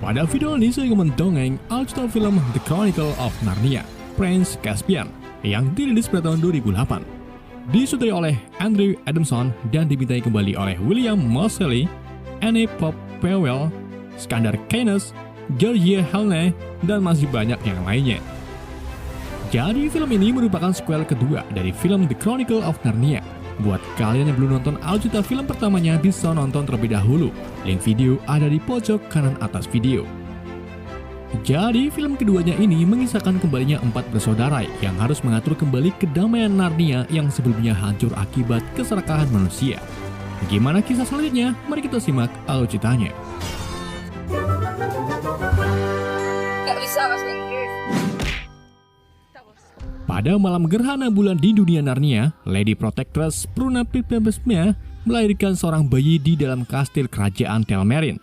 Pada video ini saya ingin mendongeng alur film The Chronicle of Narnia, Prince Caspian, yang dirilis pada tahun 2008. Disutrai oleh Andrew Adamson dan dibintangi kembali oleh William Moseley, Anne Popplewell, Skander Keynes, Georgia Helene, dan masih banyak yang lainnya. Jadi film ini merupakan sequel kedua dari film The Chronicle of Narnia. Buat kalian yang belum nonton alur film pertamanya bisa nonton terlebih dahulu. Link video ada di pojok kanan atas video. Jadi film keduanya ini mengisahkan kembalinya 4 bersaudara yang harus mengatur kembali kedamaian Narnia yang sebelumnya hancur akibat keserakahan manusia. Gimana kisah selanjutnya? Mari kita simak alur ceritanya. Gak bisa bahasa Inggris. Pada malam gerhana bulan di dunia Narnia, Lady Protectress Pruna Pipemesmia melahirkan seorang bayi di dalam kastil kerajaan Telmerin.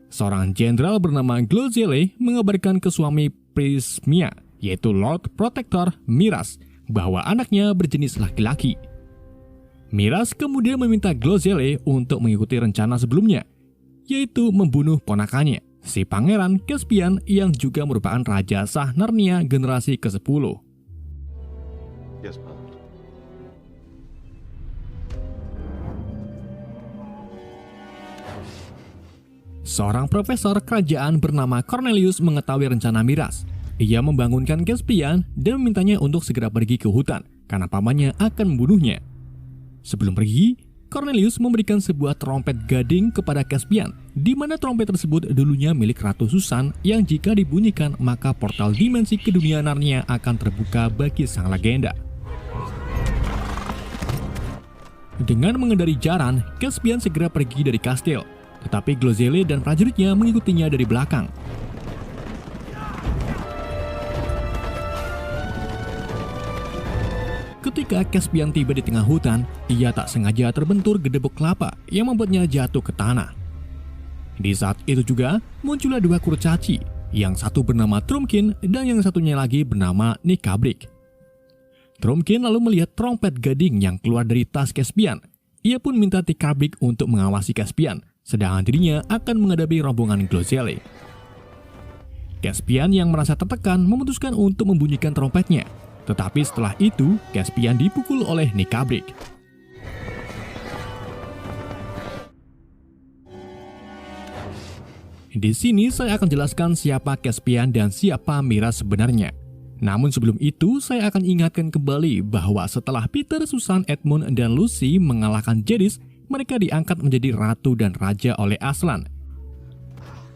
Seorang jenderal bernama Glozelle mengabarkan ke suami Prismia, yaitu Lord Protector Miras, bahwa anaknya berjenis laki-laki. Miras kemudian meminta Glozelle untuk mengikuti rencana sebelumnya, yaitu membunuh ponakannya, si Pangeran Caspian yang juga merupakan Raja sah Narnia generasi ke-10. Yes, my lord. Seorang profesor kerajaan bernama Cornelius mengetahui rencana Miras. Ia membangunkan Caspian dan memintanya untuk segera pergi ke hutan karena pamannya akan membunuhnya. Sebelum pergi, Cornelius memberikan sebuah trompet gading kepada Caspian, di mana trompet tersebut dulunya milik Ratu Susan yang jika dibunyikan maka portal dimensi ke dunia Narnia akan terbuka bagi sang legenda. Dengan mengendari jaran, Caspian segera pergi dari kastil, tetapi Glozelle dan prajuritnya mengikutinya dari belakang. Ketika Caspian tiba di tengah hutan, ia tak sengaja terbentur gedebok kelapa yang membuatnya jatuh ke tanah. Di saat itu juga, muncullah 2 kurcaci, yang satu bernama Trumpkin dan yang satunya lagi bernama Nikabrik. Trumpkin lalu melihat trompet gading yang keluar dari tas Caspian. Ia pun minta Nikabrik untuk mengawasi Caspian, sedangkan dirinya akan menghadapi rombongan Glozelle. Caspian yang merasa tertekan memutuskan untuk membunyikan trompetnya. Tetapi setelah itu, Caspian dipukul oleh Nikabrik. Di sini saya akan jelaskan siapa Caspian dan siapa Miras sebenarnya. Namun sebelum itu, saya akan ingatkan kembali bahwa setelah Peter, Susan, Edmund, dan Lucy mengalahkan Jadis, mereka diangkat menjadi ratu dan raja oleh Aslan.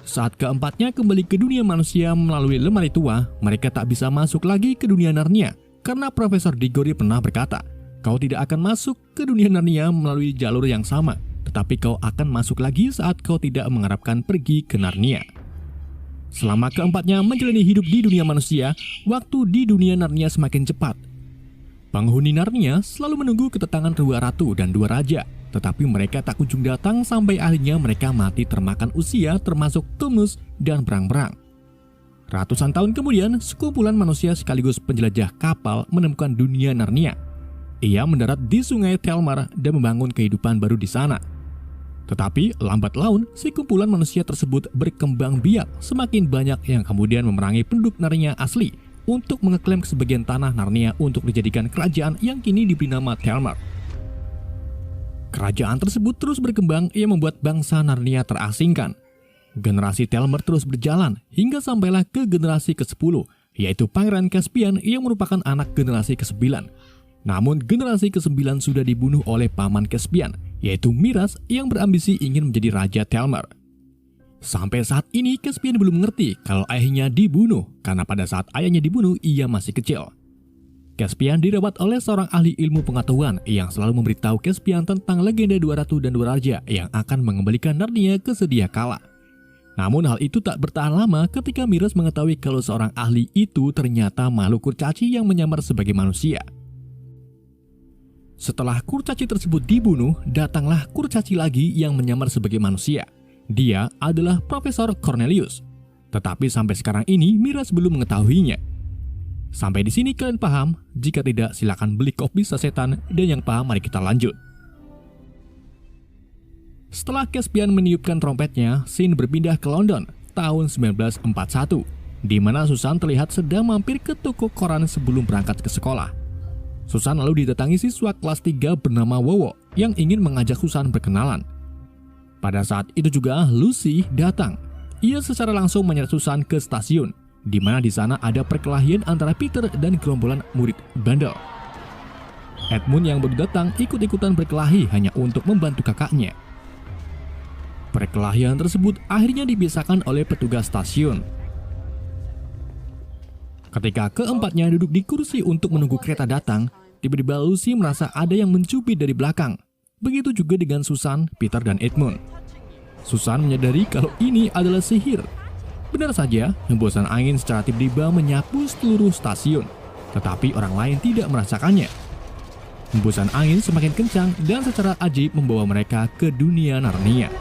Saat keempatnya kembali ke dunia manusia melalui lemari tua, mereka tak bisa masuk lagi ke dunia Narnia, karena Profesor Diggory pernah berkata, "Kau tidak akan masuk ke dunia Narnia melalui jalur yang sama, tetapi kau akan masuk lagi saat kau tidak mengharapkan pergi ke Narnia." Selama keempatnya menjalani hidup di dunia manusia, waktu di dunia Narnia semakin cepat. Penghuni Narnia selalu menunggu kedatangan 2 ratu dan 2 raja, tetapi mereka tak kunjung datang sampai akhirnya mereka mati termakan usia termasuk Tumnus dan berang-berang. Ratusan tahun kemudian, sekumpulan manusia sekaligus penjelajah kapal menemukan dunia Narnia. Ia mendarat di sungai Telmar dan membangun kehidupan baru di sana. Tetapi lambat laun, si kumpulan manusia tersebut berkembang biak, semakin banyak yang kemudian memerangi penduduk Narnia asli untuk mengeklaim sebagian tanah Narnia untuk dijadikan kerajaan yang kini diberi nama Telmar. Kerajaan tersebut terus berkembang yang membuat bangsa Narnia terasingkan. Generasi Telmar terus berjalan hingga sampailah ke generasi ke-10, yaitu Pangeran Caspian yang merupakan anak generasi ke-9. Namun generasi ke-9 sudah dibunuh oleh paman Caspian, yaitu Miras yang berambisi ingin menjadi Raja Telmar. Sampai saat ini Caspian belum mengerti kalau ayahnya dibunuh, karena pada saat ayahnya dibunuh ia masih kecil. Caspian dirawat oleh seorang ahli ilmu pengetahuan yang selalu memberitahu Caspian tentang legenda 2 ratu dan 2 raja yang akan mengembalikan Narnia ke sedia kala. Namun hal itu tak bertahan lama ketika Miras mengetahui kalau seorang ahli itu ternyata makhluk kurcaci yang menyamar sebagai manusia. Setelah kurcaci tersebut dibunuh, datanglah kurcaci lagi yang menyamar sebagai manusia. Dia adalah Profesor Cornelius. Tetapi sampai sekarang ini Miras belum mengetahuinya. Sampai di sini kalian paham? Jika tidak, silakan beli kopi sasetan, dan yang paham mari kita lanjut. Setelah Caspian meniupkan trompetnya, Sin berpindah ke London. tahun 1941, di mana Susan terlihat sedang mampir ke toko koran sebelum berangkat ke sekolah. Susan lalu didatangi siswa kelas 3 bernama Wowo yang ingin mengajak Susan berkenalan. Pada saat itu juga Lucy datang. Ia secara langsung menyeret Susan ke stasiun, di mana di sana ada perkelahian antara Peter dan gerombolan murid bandel. Edmund yang baru datang ikut-ikutan berkelahi hanya untuk membantu kakaknya. Perkelahian tersebut akhirnya dibiasakan oleh petugas stasiun. Ketika keempatnya duduk di kursi untuk menunggu kereta datang, tiba-tiba Lucy merasa ada yang mencubit dari belakang. Begitu juga dengan Susan, Peter, dan Edmund. Susan menyadari kalau ini adalah sihir. Benar saja, hembusan angin secara tiba-tiba menyapu seluruh stasiun, tetapi orang lain tidak merasakannya. Hembusan angin semakin kencang dan secara ajaib membawa mereka ke dunia Narnia.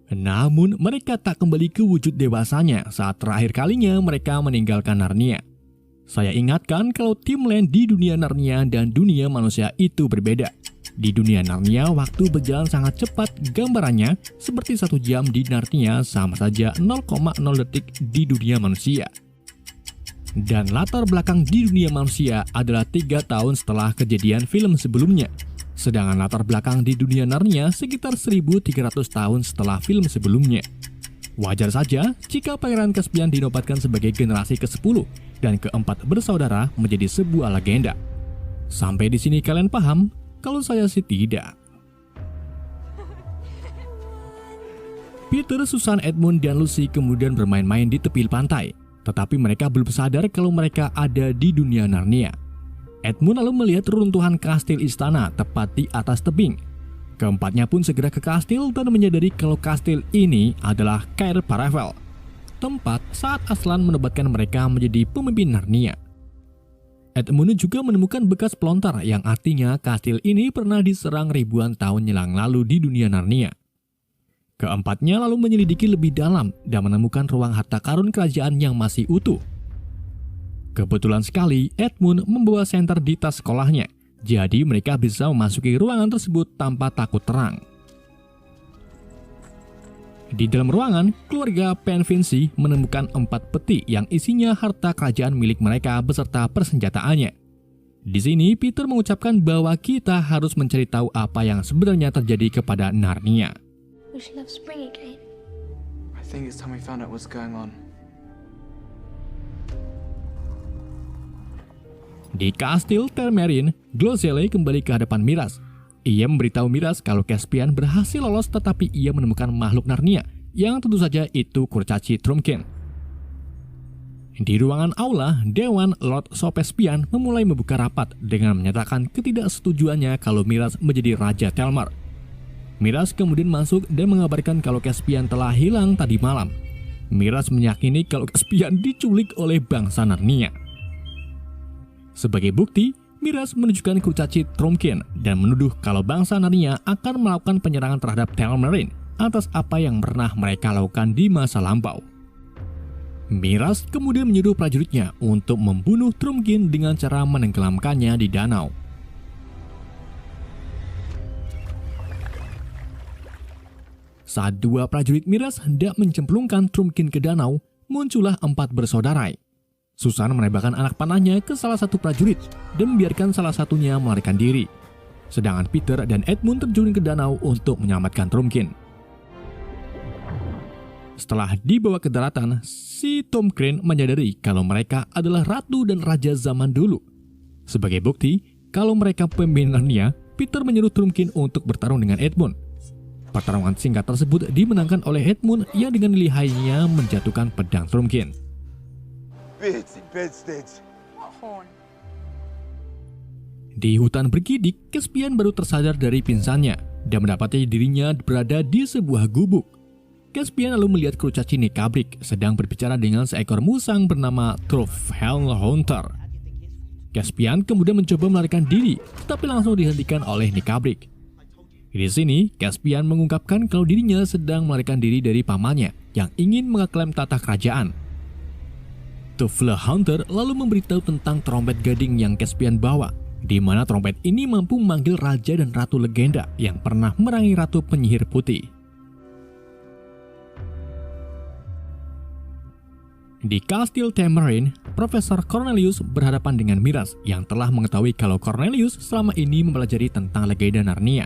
Namun, mereka tak kembali ke wujud dewasanya saat terakhir kalinya mereka meninggalkan Narnia. Saya ingatkan kalau timeline di dunia Narnia dan dunia manusia itu berbeda. Di dunia Narnia, waktu berjalan sangat cepat, gambarannya seperti 1 jam di Narnia sama saja 0,0 detik di dunia manusia. Dan latar belakang di dunia manusia adalah 3 tahun setelah kejadian film sebelumnya. Sedangkan latar belakang di dunia Narnia sekitar 1300 tahun setelah film sebelumnya. Wajar saja jika Pangeran Caspian dinobatkan sebagai generasi ke-10 dan ke-4 bersaudara menjadi sebuah legenda. Sampai di sini kalian paham? Kalau saya sih tidak. Peter, Susan, Edmund, dan Lucy kemudian bermain-main di tepi pantai. Tetapi mereka belum sadar kalau mereka ada di dunia Narnia. Edmund lalu melihat reruntuhan kastil istana tepat di atas tebing. Keempatnya pun segera ke kastil dan menyadari kalau kastil ini adalah Cair Paravel, tempat saat Aslan menobatkan mereka menjadi pemimpin Narnia. Edmund juga menemukan bekas pelontar yang artinya kastil ini pernah diserang ribuan tahun yang lalu di dunia Narnia. Keempatnya lalu menyelidiki lebih dalam dan menemukan ruang harta karun kerajaan yang masih utuh. Kebetulan sekali Edmund membawa senter di tas sekolahnya, jadi mereka bisa memasuki ruangan tersebut tanpa takut terang. Di dalam ruangan, keluarga Penvincy menemukan 4 peti yang isinya harta kerajaan milik mereka beserta persenjataannya. Di sini Peter mengucapkan bahwa kita harus mencari tahu apa yang sebenarnya terjadi kepada Narnia. We should have spring again. I think it's time we found out what's going on. Di kastil Telmerin, Glozelle kembali ke hadapan Miras. Ia memberitahu Miras kalau Caspian berhasil lolos tetapi ia menemukan makhluk Narnia yang tentu saja itu kurcaci Trumpkin. Di ruangan aula, Dewan Lord Sopespian memulai membuka rapat dengan menyatakan ketidaksetujuannya kalau Miras menjadi Raja Telmar. Miras kemudian masuk dan mengabarkan kalau Caspian telah hilang tadi malam. Miras meyakini kalau Caspian diculik oleh bangsa Narnia. Sebagai bukti, Miras menunjukkan kurcaci Trumpkin dan menuduh kalau bangsa Narnia akan melakukan penyerangan terhadap Telmerin atas apa yang pernah mereka lakukan di masa lampau. Miras kemudian menyuruh prajuritnya untuk membunuh Trumpkin dengan cara menenggelamkannya di danau. Saat 2 prajurit Miras hendak mencemplungkan Trumpkin ke danau, muncullah 4 bersaudara. Susan menembakkan anak panahnya ke salah satu prajurit dan membiarkan salah satunya melarikan diri. Sedangkan Peter dan Edmund terjun ke danau untuk menyelamatkan Trumpkin. Setelah dibawa ke daratan, si Tom Crane menyadari kalau mereka adalah ratu dan raja zaman dulu. Sebagai bukti, kalau mereka pemimpin Narnia, Peter menyuruh Trumpkin untuk bertarung dengan Edmund. Pertarungan singkat tersebut dimenangkan oleh Edmund yang dengan lihainya menjatuhkan pedang Trumpkin. Di hutan bergidik, Caspian baru tersadar dari pingsannya dan mendapati dirinya berada di sebuah gubuk. Caspian lalu melihat kurcaci Nekabrik sedang berbicara dengan seekor musang bernama Truffhelhunter. Caspian kemudian mencoba melarikan diri, tapi langsung dihentikan oleh Nekabrik. Di sini, Caspian mengungkapkan kalau dirinya sedang melarikan diri dari pamannya yang ingin mengeklaim tahta kerajaan. Truffhelhunter lalu memberitahu tentang trompet gading yang Caspian bawa di mana trompet ini mampu memanggil raja dan ratu legenda yang pernah merangi ratu penyihir putih. Di Kastil Tamarin, Profesor Cornelius berhadapan dengan Miraz yang telah mengetahui kalau Cornelius selama ini mempelajari tentang legenda Narnia.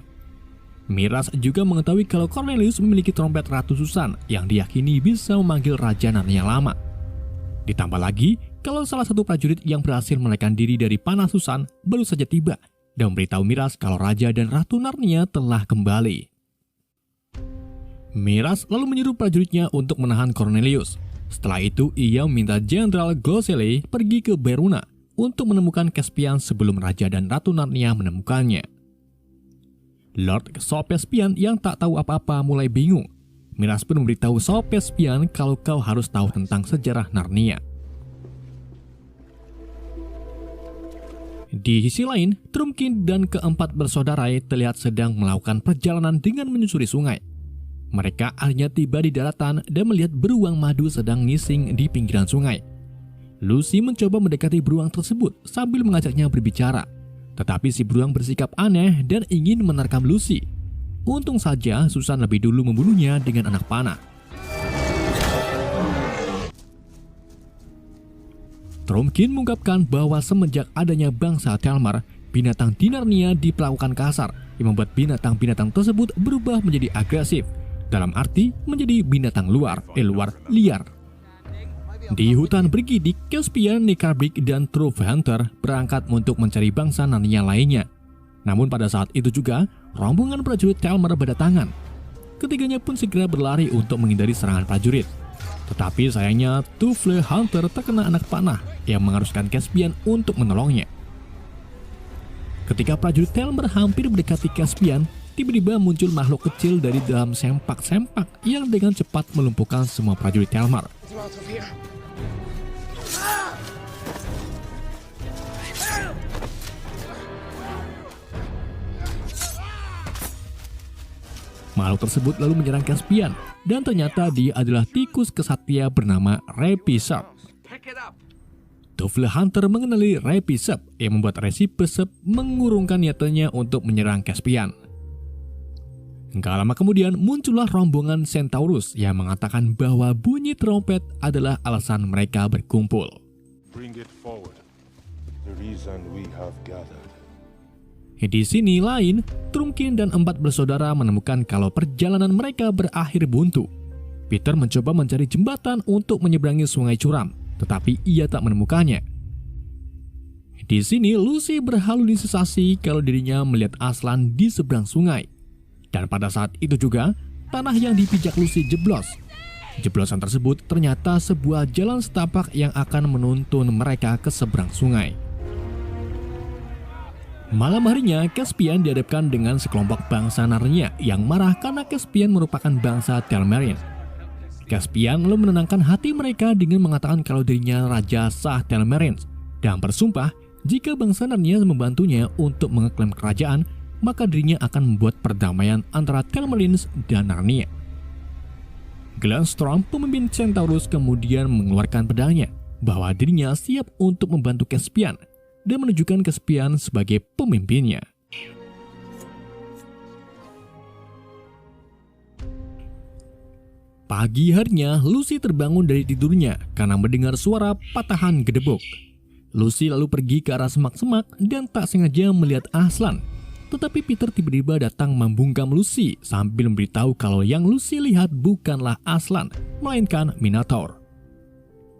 Miraz juga mengetahui kalau Cornelius memiliki trompet Ratu Susan yang diyakini bisa memanggil Raja Narnia lama. Ditambah lagi, kalau salah satu prajurit yang berhasil melarikan diri dari panah Susan baru saja tiba dan memberitahu Miraz kalau Raja dan Ratu Narnia telah kembali. Miraz lalu menyuruh prajuritnya untuk menahan Cornelius. Setelah itu, ia meminta Jenderal Glosele pergi ke Beruna untuk menemukan Caspian sebelum Raja dan Ratu Narnia menemukannya. Lord Sopespian yang tak tahu apa-apa mulai bingung. Miraz pun memberitahu Sopespian kalau kau harus tahu tentang sejarah Narnia. Di sisi lain, Trumpkin dan keempat bersaudara terlihat sedang melakukan perjalanan dengan menyusuri sungai. Mereka akhirnya tiba di daratan dan melihat beruang madu sedang ngising di pinggiran sungai. Lucy mencoba mendekati beruang tersebut sambil mengajaknya berbicara. Tetapi si beruang bersikap aneh dan ingin menerkam Lucy. Untung saja Susan lebih dulu membunuhnya dengan anak panah. Trumpkin mengungkapkan bahwa semenjak adanya bangsa Telmar, binatang di Narnia diperlakukan kasar yang membuat binatang-binatang tersebut berubah menjadi agresif. Dalam arti menjadi binatang liar. Di hutan bergidik, Caspian, Nikarbik, dan Trove Hunter berangkat untuk mencari bangsa Narnia lainnya. Namun pada saat itu juga, rombongan prajurit Telmar berdatangan. Ketiganya pun segera berlari untuk menghindari serangan prajurit. Tetapi sayangnya, Trove Hunter terkena anak panah yang mengharuskan Caspian untuk menolongnya. Ketika prajurit Telmar hampir mendekati Caspian, tiba-tiba muncul makhluk kecil dari dalam sempak-sempak yang dengan cepat melumpuhkan semua prajurit Telmar. Makhluk tersebut lalu menyerang Caspian, dan ternyata dia adalah tikus kesatria bernama Repisep. Trove Hunter mengenali Repisep yang membuat Repisep mengurungkan niatnya untuk menyerang Caspian. Gak lama kemudian muncullah rombongan Centaurus yang mengatakan bahwa bunyi trompet adalah alasan mereka berkumpul. Bring it forward. The reason we have gathered. Di sini lain, Trumpkin dan empat bersaudara menemukan kalau perjalanan mereka berakhir buntu. Peter mencoba mencari jembatan untuk menyeberangi sungai curam, tetapi ia tak menemukannya. Di sini Lucy berhalusinasi kalau dirinya melihat Aslan di seberang sungai. Dan pada saat itu juga, tanah yang dipijak Lucy jeblos. Jeblosan tersebut ternyata sebuah jalan setapak yang akan menuntun mereka ke seberang sungai. Malam harinya, Caspian dihadapkan dengan sekelompok bangsa Narnia yang marah karena Caspian merupakan bangsa Telmarin. Caspian lalu menenangkan hati mereka dengan mengatakan kalau dirinya Raja sah Telmarin dan bersumpah jika bangsa Narnia membantunya untuk mengeklaim kerajaan, maka dirinya akan membuat perdamaian antara Telmarins dan Narnia. Glenstorm, pemimpin Centaurus, kemudian mengeluarkan pedangnya bahwa dirinya siap untuk membantu Caspian dan menunjukkan Caspian sebagai pemimpinnya. Pagi harinya, Lucy terbangun dari tidurnya karena mendengar suara patahan gedebok. Lucy lalu pergi ke arah semak-semak dan tak sengaja melihat Aslan. Tetapi Peter tiba-tiba datang membungkam Lucy sambil memberitahu kalau yang Lucy lihat bukanlah Aslan, melainkan Minotaur.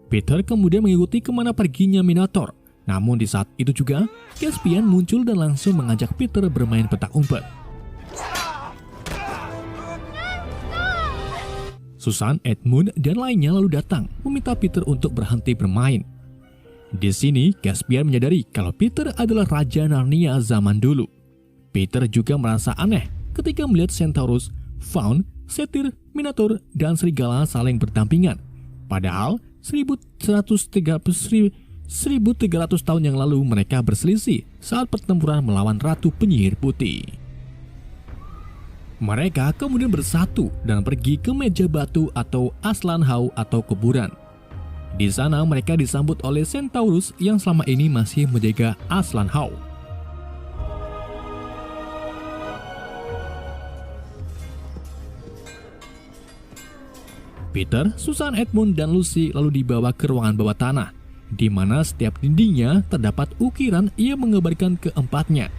Peter kemudian mengikuti kemana perginya Minotaur. Namun di saat itu juga, Caspian muncul dan langsung mengajak Peter bermain petak umpet. Susan, Edmund, dan lainnya lalu datang meminta Peter untuk berhenti bermain. Di sini, Caspian menyadari kalau Peter adalah Raja Narnia zaman dulu. Peter juga merasa aneh ketika melihat Centaurus, Faun, Satyr, Minotaur, dan Serigala saling berdampingan. Padahal 1300 tahun yang lalu mereka berselisih saat pertempuran melawan Ratu Penyihir Putih. Mereka kemudian bersatu dan pergi ke meja batu atau Aslan Hau atau kuburan. Di sana mereka disambut oleh Centaurus yang selama ini masih menjaga Aslan Hau. Peter, Susan, Edmund, dan Lucy lalu dibawa ke ruangan bawah tanah, di mana setiap dindingnya terdapat ukiran yang mengabarkan keempatnya.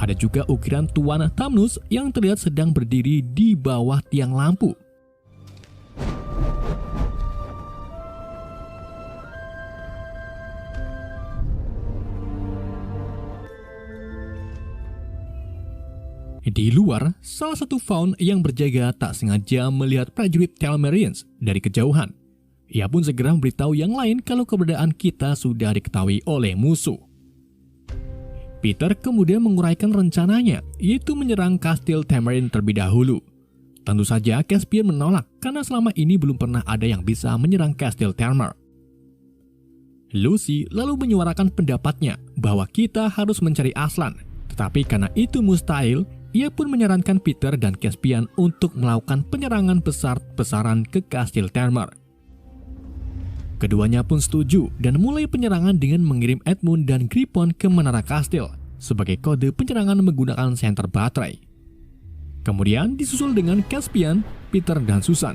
Ada juga ukiran Tuan Tamnus yang terlihat sedang berdiri di bawah tiang lampu. Di luar, salah satu Faun yang berjaga tak sengaja melihat prajurit Telmarines dari kejauhan. Ia pun segera memberitahu yang lain kalau keberadaan kita sudah diketahui oleh musuh. Peter kemudian menguraikan rencananya, yaitu menyerang Kastil Telmarine terlebih dahulu. Tentu saja Caspian menolak karena selama ini belum pernah ada yang bisa menyerang Kastil Telmar. Lucy lalu menyuarakan pendapatnya bahwa kita harus mencari Aslan, tetapi karena itu mustahil, ia pun menyarankan Peter dan Caspian untuk melakukan penyerangan besar-besaran ke Kastil Telmar. Keduanya pun setuju dan mulai penyerangan dengan mengirim Edmund dan Griffon ke menara kastil sebagai kode penyerangan menggunakan senter baterai. Kemudian disusul dengan Caspian, Peter, dan Susan.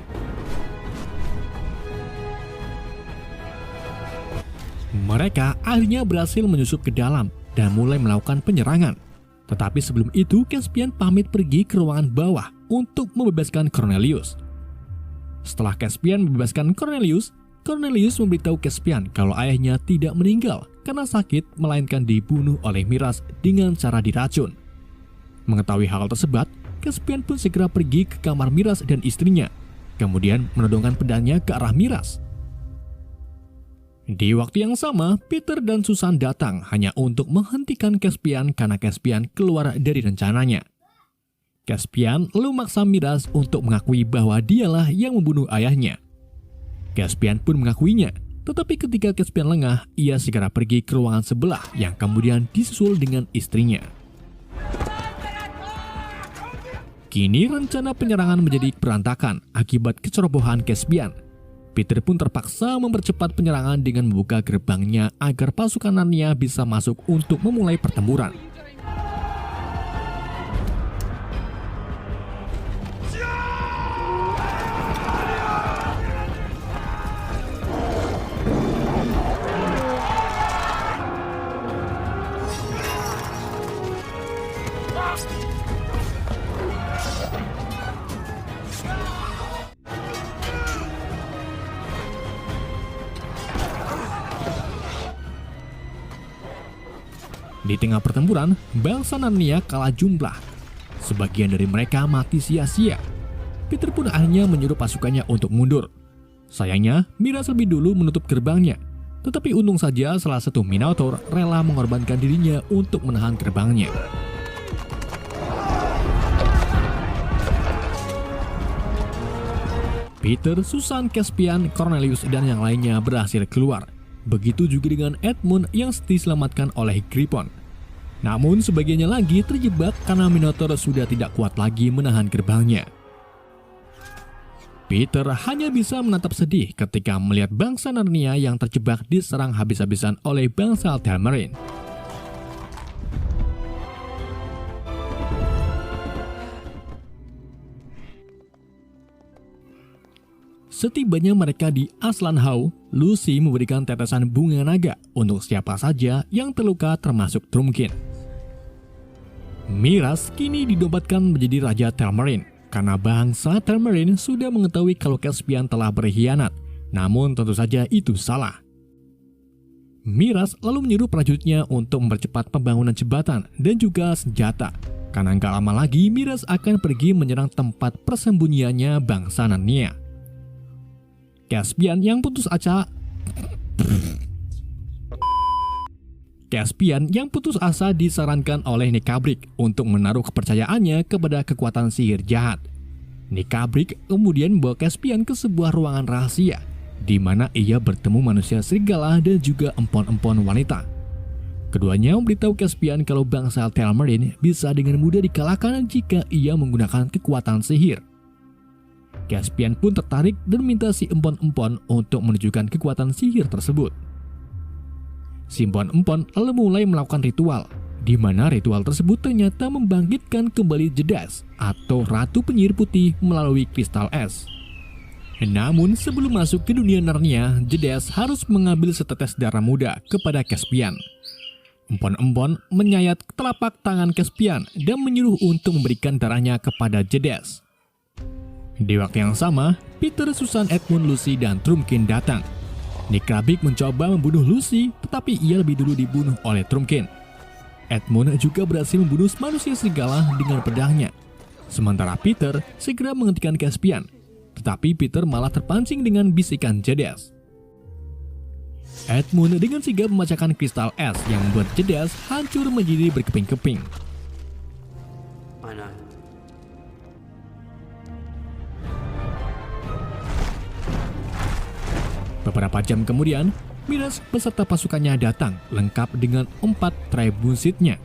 Mereka akhirnya berhasil menyusup ke dalam dan mulai melakukan penyerangan. Tetapi sebelum itu, Caspian pamit pergi ke ruangan bawah untuk membebaskan Cornelius. Setelah Caspian membebaskan Cornelius, Cornelius memberitahu Caspian kalau ayahnya tidak meninggal karena sakit, melainkan dibunuh oleh Miras dengan cara diracun. Mengetahui hal tersebut, Caspian pun segera pergi ke kamar Miras dan istrinya, kemudian menodongkan pedangnya ke arah Miras. Di waktu yang sama, Peter dan Susan datang hanya untuk menghentikan Caspian karena Caspian keluar dari rencananya. Caspian lalu memaksa Miras untuk mengakui bahwa dialah yang membunuh ayahnya. Caspian pun mengakuinya, tetapi ketika Caspian lengah, ia segera pergi ke ruangan sebelah yang kemudian disusul dengan istrinya. Kini rencana penyerangan menjadi berantakan akibat kecerobohan Caspian. Peter pun terpaksa mempercepat penyerangan dengan membuka gerbangnya agar pasukan Narnia bisa masuk untuk memulai pertempuran. Di tengah pertempuran, bangsa Narnia kalah jumlah. Sebagian dari mereka mati sia-sia. Peter pun akhirnya menyuruh pasukannya untuk mundur. Sayangnya, Miras lebih dulu menutup gerbangnya. Tetapi untung saja salah satu Minotaur rela mengorbankan dirinya untuk menahan gerbangnya. Peter, Susan, Caspian, Cornelius, dan yang lainnya berhasil keluar. Begitu juga dengan Edmund yang diselamatkan oleh Griffon. Namun sebagiannya lagi terjebak karena Minotaur sudah tidak kuat lagi menahan gerbangnya. Peter hanya bisa menatap sedih ketika melihat bangsa Narnia yang terjebak diserang habis-habisan oleh bangsa Telmarine. Setibanya mereka di Aslan Hall, Lucy memberikan tetesan bunga naga untuk siapa saja yang terluka termasuk Trumpkin. Miras kini didobatkan menjadi Raja Telmarine karena bangsa Telmarine sudah mengetahui kalau Caspian telah berkhianat, namun tentu saja itu salah. Miras lalu menyuruh prajuritnya untuk mempercepat pembangunan jembatan dan juga senjata, karena nggak lama lagi Miras akan pergi menyerang tempat persembunyiannya bangsa Narnia. Caspian yang putus asa disarankan oleh Nikabrik untuk menaruh kepercayaannya kepada kekuatan sihir jahat. Nikabrik kemudian membawa Caspian ke sebuah ruangan rahasia, di mana ia bertemu manusia serigala dan juga empon-empon wanita. Keduanya memberitahu Caspian kalau bangsa Telmarine bisa dengan mudah dikalahkan jika ia menggunakan kekuatan sihir. Caspian pun tertarik dan minta si empon-empon untuk menunjukkan kekuatan sihir tersebut. Si empon-empon lalu mulai melakukan ritual, di mana ritual tersebut ternyata membangkitkan kembali Jedas atau Ratu Penyihir Putih melalui kristal es. Namun sebelum masuk ke dunia Narnia, Jades harus mengambil setetes darah muda kepada Caspian. Empon-empon menyayat telapak tangan Caspian dan menyuruh untuk memberikan darahnya kepada Jades. Di waktu yang sama, Peter, Susan, Edmund, Lucy, dan Trumpkin datang. Nick Krabik mencoba membunuh Lucy, tetapi ia lebih dulu dibunuh oleh Trumpkin. Edmund juga berhasil membunuh manusia serigala dengan pedangnya. Sementara Peter segera menghentikan Caspian, tetapi Peter malah terpancing dengan bisikan Jades. Edmund dengan sigap memecahkan kristal es yang membuat Jades hancur menjadi berkeping-keping. Beberapa jam kemudian, Miraz beserta pasukannya datang lengkap dengan 4 tribun seat-nya.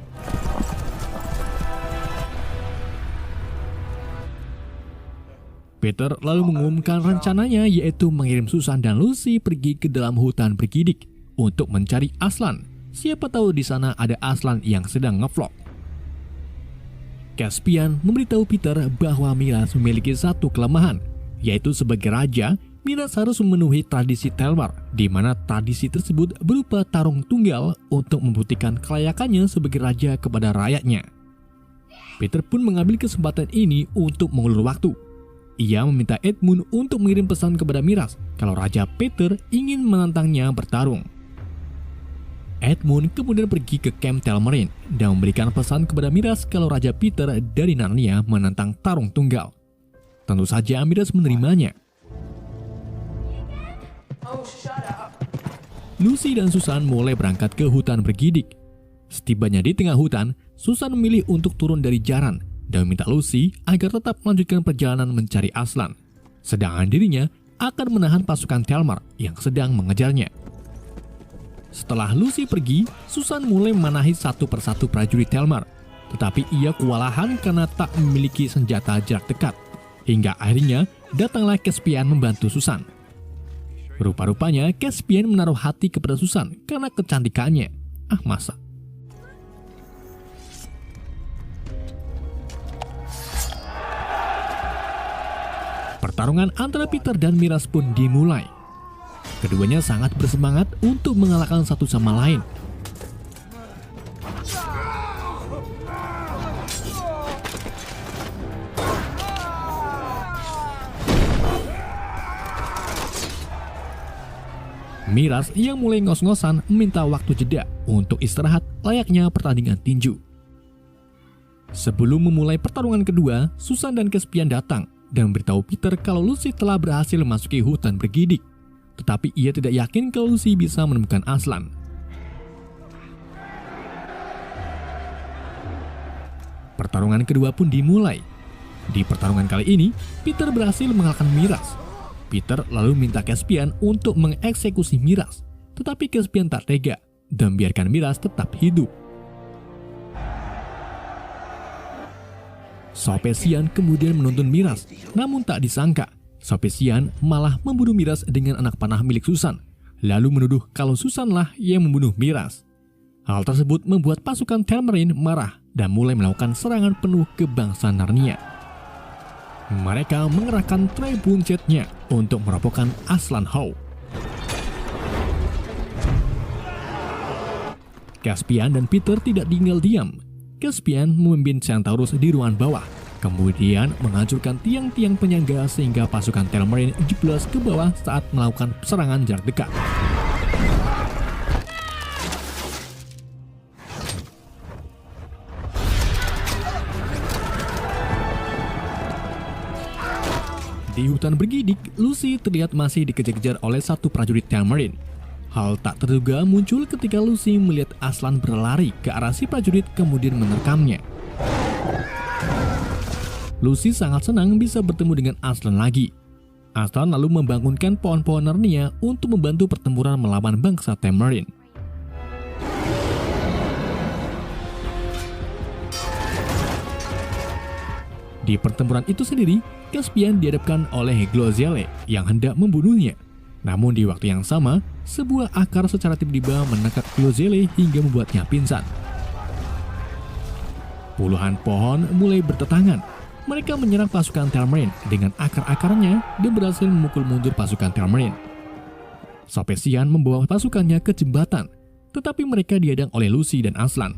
Peter lalu mengumumkan rencananya, yaitu mengirim Susan dan Lucy pergi ke dalam hutan bergidik untuk mencari Aslan. Siapa tahu di sana ada Aslan yang sedang ngevlog. Caspian memberitahu Peter bahwa Miraz memiliki satu kelemahan, yaitu sebagai raja, Miraz harus memenuhi tradisi Telmar, di mana tradisi tersebut berupa tarung tunggal untuk membuktikan kelayakannya sebagai raja kepada rakyatnya. Peter pun mengambil kesempatan ini untuk mengulur waktu. Ia meminta Edmund untuk mengirim pesan kepada Miraz kalau Raja Peter ingin menantangnya bertarung. Edmund kemudian pergi ke Camp Telmarin dan memberikan pesan kepada Miraz kalau Raja Peter dari Narnia menantang tarung tunggal. Tentu saja Miraz menerimanya. Lucy dan Susan mulai berangkat ke hutan bergidik. Setibanya di tengah hutan, Susan memilih untuk turun dari jaran dan meminta Lucy agar tetap melanjutkan perjalanan mencari Aslan. Sedangkan dirinya akan menahan pasukan Telmar yang sedang mengejarnya. Setelah Lucy pergi, Susan mulai memanahi satu persatu prajurit Telmar. Tetapi ia kewalahan karena tak memiliki senjata jarak dekat. Hingga akhirnya datanglah Caspian membantu Susan. Rupa-rupanya Caspian menaruh hati kepada Susan karena kecantikannya. Masa? Pertarungan antara Peter dan Miraz pun dimulai. Keduanya sangat bersemangat untuk mengalahkan satu sama lain. Miraz yang mulai ngos-ngosan meminta waktu jeda untuk istirahat layaknya pertandingan tinju. Sebelum memulai pertarungan kedua, Susan dan Caspian datang dan memberitahu Peter kalau Lucy telah berhasil memasuki hutan bergidik. Tetapi ia tidak yakin kalau Lucy bisa menemukan Aslan. Pertarungan kedua pun dimulai. Di pertarungan kali ini, Peter berhasil mengalahkan Miraz. Peter lalu minta Caspian untuk mengeksekusi Miraz, tetapi Caspian tak tega dan biarkan Miraz tetap hidup. Sopesian kemudian menuntun Miraz, namun tak disangka, Sopesian malah membunuh Miraz dengan anak panah milik Susan, lalu menuduh kalau Susanlah yang membunuh Miraz. Hal tersebut membuat pasukan Telmarin marah dan mulai melakukan serangan penuh ke bangsa Narnia. Mereka mengerahkan tribun jet-nya untuk merobohkan Aslan Hall. Caspian dan Peter tidak tinggal diam. Caspian memimpin Centaurus di ruangan bawah, kemudian menghancurkan tiang-tiang penyangga sehingga pasukan Telmarin jeblos ke bawah saat melakukan serangan jarak dekat. Di hutan bergidik, Lucy terlihat masih dikejar-kejar oleh satu prajurit Telmarin. Hal tak terduga muncul ketika Lucy melihat Aslan berlari ke arah si prajurit kemudian menerkamnya. Lucy sangat senang bisa bertemu dengan Aslan lagi. Aslan lalu membangunkan pohon-pohon Narnia untuk membantu pertempuran melawan bangsa Telmarin. Di pertempuran itu sendiri, Caspian dihadapkan oleh Glozelle yang hendak membunuhnya. Namun di waktu yang sama, sebuah akar secara tiba-tiba menangkap Glozelle hingga membuatnya pingsan. Puluhan pohon mulai bertetangan. mereka menyerang pasukan Telmarin dengan akar-akarnya dan berhasil memukul mundur pasukan Telmarin. Sopesian membawa pasukannya ke jembatan, tetapi mereka dihadang oleh Lucy dan Aslan.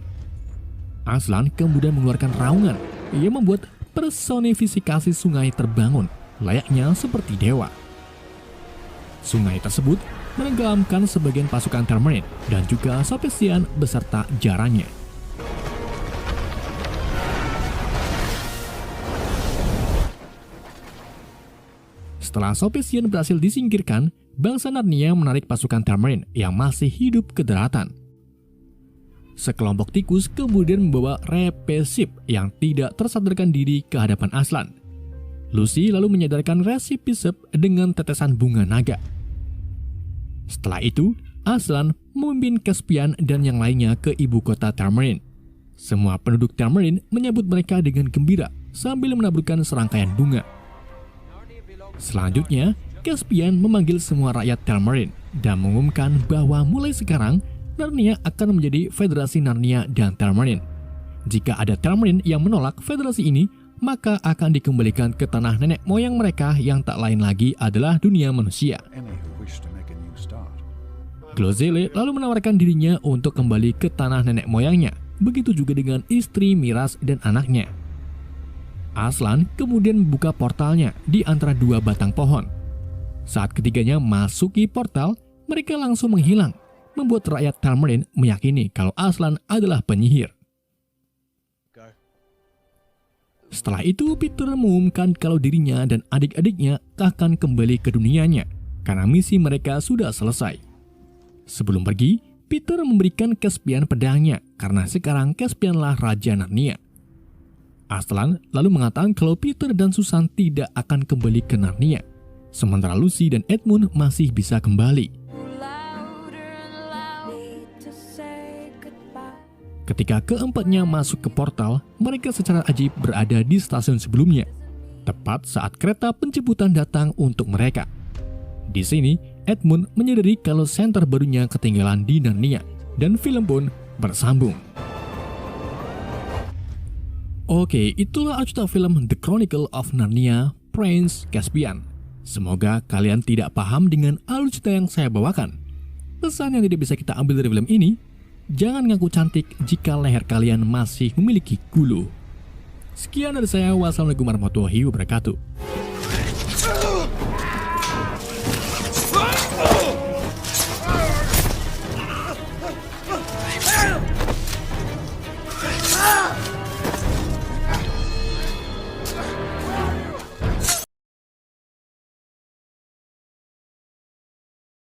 Aslan kemudian mengeluarkan raungan yang membuat personifikasi sungai terbangun, layaknya seperti dewa. Sungai tersebut menenggelamkan sebagian pasukan Telmarin dan juga Sopesian beserta jaranya. Setelah Sopesian berhasil disingkirkan, bangsa Narnia menarik pasukan Telmarin yang masih hidup ke daratan. Sekelompok tikus kemudian membawa Repesip yang tidak tersadarkan diri ke hadapan Aslan. Lucy lalu menyadarkan Repesip dengan tetesan bunga naga. Setelah itu, Aslan memimpin Caspian dan yang lainnya ke ibu kota Telmarin. Semua penduduk Telmarin menyambut mereka dengan gembira sambil menaburkan serangkaian bunga. Selanjutnya, Caspian memanggil semua rakyat Telmarin dan mengumumkan bahwa mulai sekarang Narnia akan menjadi Federasi Narnia dan Telmarin. Jika ada Telmarin yang menolak federasi ini, maka akan dikembalikan ke tanah nenek moyang mereka yang tak lain lagi adalah dunia manusia. Glozelle lalu menawarkan dirinya untuk kembali ke tanah nenek moyangnya, begitu juga dengan istri Miras dan anaknya. Aslan kemudian membuka portalnya di antara dua batang pohon. Saat ketiganya masuki portal, mereka langsung menghilang, membuat rakyat Telmarin meyakini kalau Aslan adalah penyihir. Setelah itu, Peter mengumumkan kalau dirinya dan adik-adiknya akan kembali ke dunianya, karena misi mereka sudah selesai. Sebelum pergi, Peter memberikan Caspian pedangnya, karena sekarang Caspianlah Raja Narnia. Aslan lalu mengatakan kalau Peter dan Susan tidak akan kembali ke Narnia, sementara Lucy dan Edmund masih bisa kembali. Ketika keempatnya masuk ke portal, mereka secara ajib berada di stasiun sebelumnya, tepat saat kereta penjemputan datang untuk mereka. Di sini, Edmund menyadari kalau senter barunya ketinggalan di Narnia, dan film pun bersambung. Oke, itulah alur film The Chronicle of Narnia, Prince Caspian. Semoga kalian tidak paham dengan alur cerita yang saya bawakan. Pesan yang tidak bisa kita ambil dari film ini, jangan ngaku cantik jika leher kalian masih memiliki gulu. Sekian dari saya, wassalamualaikum warahmatullahi wabarakatuh.